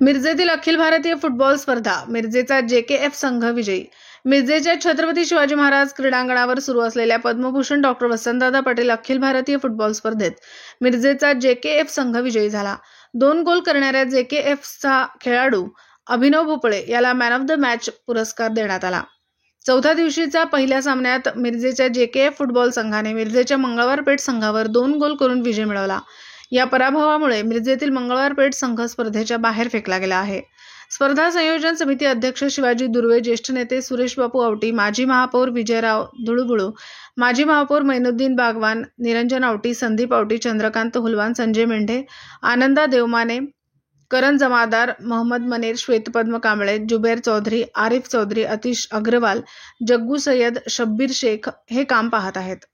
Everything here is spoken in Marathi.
मिरजेतील अखिल भारतीय फुटबॉल स्पर्धा मिरजेचा JKF संघ विजयी। मिरजेच्या छत्रपती शिवाजी महाराज क्रीडांगणावर सुरू असलेल्या पद्मभूषण डॉक्टर वसंतदादा पटेल अखिल भारतीय फुटबॉल स्पर्धेत मिरजेचा JKF संघ विजयी झाला। 2 गोल करणाऱ्या JKFचा खेळाडू अभिनव भोपळे याला मॅन ऑफ द मॅच पुरस्कार देण्यात आला। चौथ्या दिवशीच्या पहिल्या सामन्यात मिरजेच्या JKF फुटबॉल संघाने मिरजेच्या मंगळवारपेठ संघावर 2 गोल करून विजय मिळवला। या पराभवामुळे मिरजेतील मंगळवारपेठ संघ स्पर्धेच्या बाहेर फेकला गेला आहे। स्पर्धा संयोजन समिती अध्यक्ष शिवाजी दुर्वे, ज्येष्ठ नेते सुरेश बापू आवटी, माजी महापौर विजयराव धुळुबुळू, माजी महापौर मैनुद्दीन बागवान, निरंजन आवटी, संदीप आवटी, चंद्रकांत हुलवान, संजय मेंढे, आनंदा देवमाने, करण जमादार, मोहम्मद मनेर, श्वेतपद्म कांबळे, जुबेर चौधरी, आरिफ चौधरी, अतिश अग्रवाल, जग्गू सय्यद, शब्बीर शेख हे काम पाहत आहेत।